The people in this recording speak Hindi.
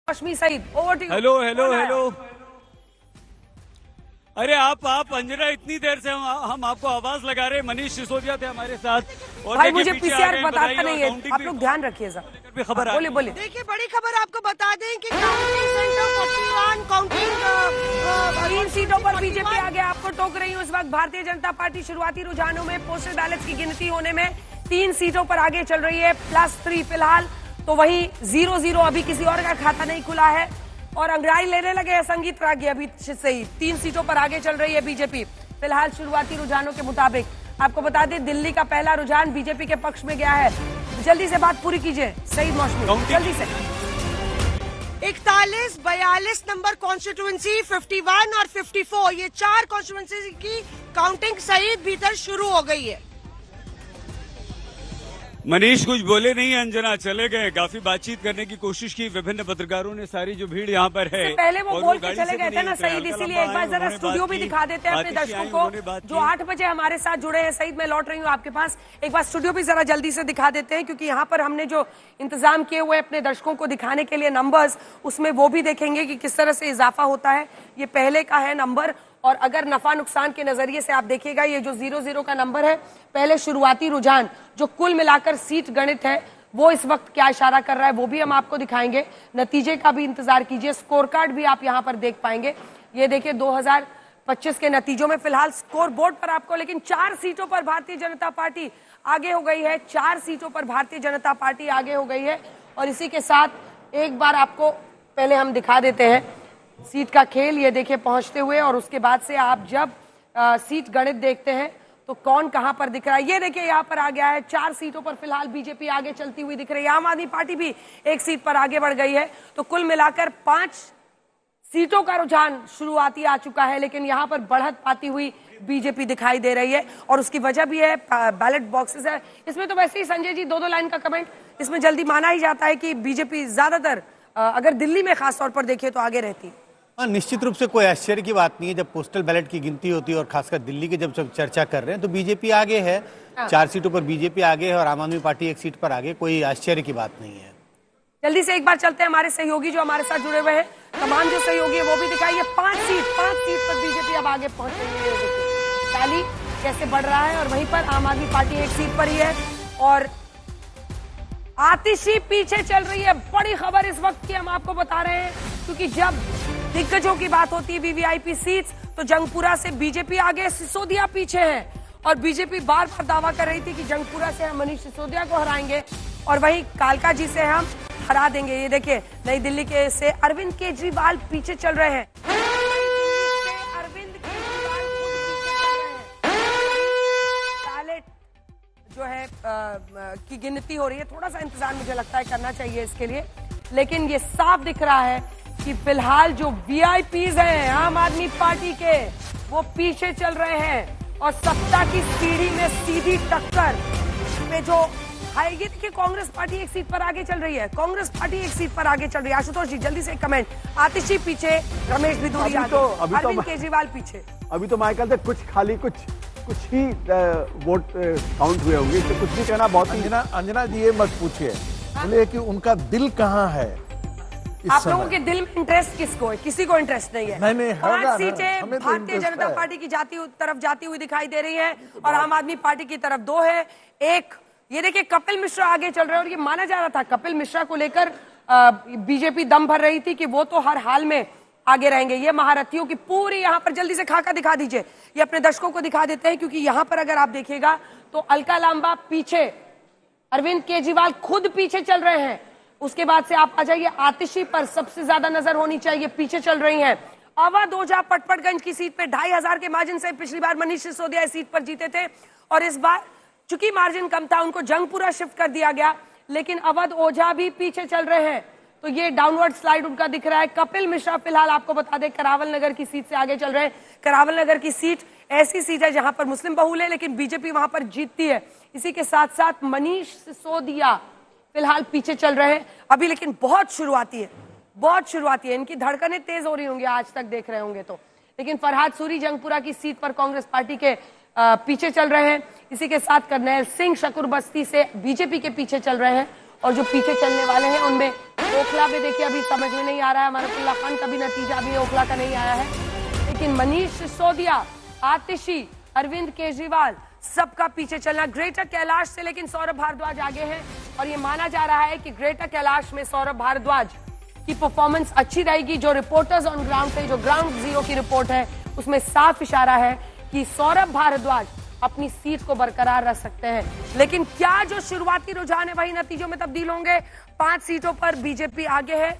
मौसमी Saeed, over to you. Hello hello hello. अरे आप अंजना, इतनी देर से हम आपको आवाज लगा रहे हैं। मनीष सिसोदिया थे हमारे साथ। और भाई मुझे पीसीआर बताता नहीं है, आप लोग ध्यान रखिए सर। खबर बोलिए बोलिए। देखिए, बड़ी खबर आपको बता दें कि काउंटिंग सेंटर 41 काउंटिंग 3 सीटों पर बीजेपी आ गया। आपको टोक रही हूँ, इस वक्त भारतीय जनता पार्टी शुरुआती रुझानों में पोस्टल बैलेट की गिनती होने में 3 सीटों पर आगे चल रही है, +3 फिलहाल। तो वही 0-0 अभी किसी और का खाता नहीं खुला है और अंगड़ाई लेने लगे हैं संगीत रागी अभी से ही। 3 सीटों पर आगे चल रही है बीजेपी फिलहाल शुरुआती रुझानों के मुताबिक। आपको बता दें, दिल्ली का पहला रुझान बीजेपी के पक्ष में गया है। जल्दी से बात पूरी कीजिए सईद मौसमी, जल्दी से। 41, 42 नंबर कॉन्स्टिट्यूएंसी, 51 और 54, ये 4 कॉन्स्टिट्यूएंसी की काउंटिंग सईद भीतर शुरू हो गई है। मनीष कुछ बोले नहीं, अंजना चले गए। काफी बातचीत करने की कोशिश की विभिन्न पत्रकारों ने। सारी जो भीड़ यहाँ पर है, पहले वो बोल के चले गए थे ना सईद, इसीलिए एक बार जरा स्टूडियो भी दिखा देते हैं अपने दर्शकों को जो 8 बजे हमारे साथ जुड़े हैं। सईद, मैं लौट रही हूँ आपके पास, एक बार स्टूडियो भी जरा जल्दी से दिखा देते हैं, क्योंकि यहाँ पर हमने जो इंतजाम किए हुए अपने दर्शकों को दिखाने के लिए नंबर्स, उसमें वो भी देखेंगे कि किस तरह से इजाफा होता है। ये पहले का है नंबर, और अगर नफा नुकसान के नजरिए से आप देखिएगा, ये जो 0-0 का नंबर है, पहले शुरुआती रुझान जो कुल मिलाकर सीट गणित है, वो इस वक्त क्या इशारा कर रहा है वो भी हम आपको दिखाएंगे। नतीजे का भी इंतजार कीजिए, स्कोर कार्ड भी आप यहां पर देख पाएंगे। ये देखिए 2025 के नतीजों में फिलहाल स्कोर बोर्ड पर आपको, लेकिन 4 सीटों पर भारतीय जनता पार्टी आगे हो गई है। 4 सीटों पर भारतीय जनता पार्टी आगे हो गई है। और इसी के साथ एक बार आपको पहले हम दिखा देते हैं सीट का खेल। ये देखिए पहुंचते हुए, और उसके बाद से आप जब सीट गणित देखते हैं तो कौन कहां पर दिख रहा है। ये देखिए यहां पर आ गया है। 4 सीटों पर फिलहाल बीजेपी आगे चलती हुई दिख रही है। आम आदमी पार्टी भी 1 सीट पर आगे बढ़ गई है। तो कुल मिलाकर 5 सीटों का रुझान शुरुआती आ चुका है, लेकिन यहां पर बढ़त पाती हुई बीजेपी दिखाई दे रही है। और उसकी वजह भी है बैलेट बॉक्सेस है इसमें। तो वैसे ही संजय जी 2-2 लाइन का कमेंट, इसमें जल्दी माना ही जाता है कि बीजेपी ज्यादातर अगर दिल्ली में खासतौर पर देखिए तो आगे रहती है। निश्चित रूप से कोई आश्चर्य की बात नहीं है। जब पोस्टल बैलेट की गिनती होती है और खासकर दिल्ली की जब चर्चा कर रहे हैं, तो बीजेपी आगे है। 4 सीटों पर बीजेपी आगे है और आम आदमी पार्टी 1 सीट पर आगे। कोई आश्चर्य की बात नहीं है। जल्दी से एक बार चलते हैं हमारे सहयोगी जो हमारे साथ जुड़े हुए हैं, तमाम जो सहयोगी है वो भी दिखाइए। 5 सीट पर बीजेपी अब आगे पहुंच रही है। टैली कैसे बढ़ रहा है, और वहीं पर आम आदमी पार्टी 1 सीट पर ही है और आतिशी पीछे चल रही है। बड़ी खबर इस वक्त की हम आपको बता रहे हैं, क्योंकि जब दिग्गजों की बात होती है वीवीआईपी सीट्स, तो जंगपुरा से बीजेपी आगे, सिसोदिया पीछे है। और बीजेपी बार बार दावा कर रही थी कि जंगपुरा से हम मनीष सिसोदिया को हराएंगे और वहीं कालका जी से हम हरा देंगे। ये देखिए नई दिल्ली के से अरविंद केजरीवाल पीछे चल रहे हैं। अरविंद केजरीवाल बैलेट जो है की गिनती हो रही है। थोड़ा सा इंतजार मुझे लगता है करना चाहिए इसके लिए, लेकिन ये साफ दिख रहा है कि फिलहाल जो वीआईपीज हैं आम आदमी पार्टी के, वो पीछे चल रहे हैं। और सत्ता की सीढ़ी में सीधी टक्कर में जो आएगी, देखिए कांग्रेस पार्टी 1 सीट पर आगे चल रही है। कांग्रेस पार्टी 1 सीट पर आगे चल रही है। आशुतोष जी जल्दी से एक कमेंट। आतिशी पीछे, रमेश भिदुरी आगे, अरविंद केजरीवाल पीछे। अभी तो माइकल से कुछ ही वोट काउंट हुए होंगे, इससे कुछ भी कहना बहुत। अंजना जी ये मत पूछिए, बोले कि उनका दिल कहाँ है। आप लोगों के दिल में इंटरेस्ट किसको है? किसी को इंटरेस्ट नहीं है। नहीं 5 सीटें भारतीय जनता पार्टी की तरफ जाती हुई दिखाई दे रही है और आम आदमी पार्टी की तरफ 2 है। एक ये देखिए कपिल मिश्रा आगे चल रहे हैं, और ये माना जा रहा था कपिल मिश्रा को लेकर बीजेपी दम भर रही थी कि वो तो हर हाल में आगे रहेंगे। ये महारथियों की पूरी यहाँ पर जल्दी से खाका दिखा दीजिए, ये अपने दर्शकों को दिखा देते हैं, क्योंकि यहाँ पर अगर आप देखिएगा तो अलका लांबा पीछे, अरविंद केजरीवाल खुद पीछे चल रहे हैं। उसके बाद से आप आ जाइए आतिशी पर, सबसे ज्यादा नजर होनी चाहिए, पीछे चल रही हैं। अवध ओझा पटपटगंज की सीट पे 2500 के मार्जिन से पिछली बार मनीष सिसोदिया इस सीट पर जीते थे, और इस बार चूंकि मार्जिन कम था उनको जंगपुरा शिफ्ट कर दिया गया, लेकिन अवध ओझा भी पीछे चल रहे हैं। तो ये डाउनवर्ड स्लाइड उनका दिख रहा है। कपिल मिश्रा फिलहाल आपको बता दें करावल नगर की सीट से आगे चल रहे हैं। करावल नगर की सीट ऐसी सीट है जहां पर मुस्लिम बहुल है, लेकिन बीजेपी वहां पर जीतती है। इसी के साथ साथ मनीष सिसोदिया फिलहाल पीछे चल रहे हैं अभी, लेकिन बहुत शुरुआती है। इनकी धड़कनें तेज हो रही होंगी, आज तक देख रहे होंगे तो। लेकिन फरहाद सूरी जंगपुरा की सीट पर कांग्रेस पार्टी के पीछे चल रहे हैं। इसी के साथ करनैल सिंह शकुर बस्ती से बीजेपी के पीछे चल रहे हैं, और जो पीछे चलने वाले हैं उनमें ओखला में देखिए अभी समझ में नहीं आ रहा है, अमानतुल्लाह खान का भी नतीजा अभी ओखला का नहीं आया है, लेकिन मनीष सिसोदिया, आतिशी, अरविंद केजरीवाल सबका पीछे चलना ग्रेटर कैलाश से, लेकिन सौरभ भारद्वाज आगे हैं और ये माना जा रहा है कि ग्रेटर कैलाश में सौरभ भारद्वाज की परफॉर्मेंस अच्छी रहेगी। जो रिपोर्टर्स ऑन ग्राउंड पे, जो ग्राउंड जीरो की रिपोर्ट है उसमें साफ इशारा है कि सौरभ भारद्वाज अपनी सीट को बरकरार रख सकते हैं। लेकिन क्या जो शुरुआती रुझान है वही नतीजों में तब्दील होंगे? 5 सीटों पर बीजेपी आगे है।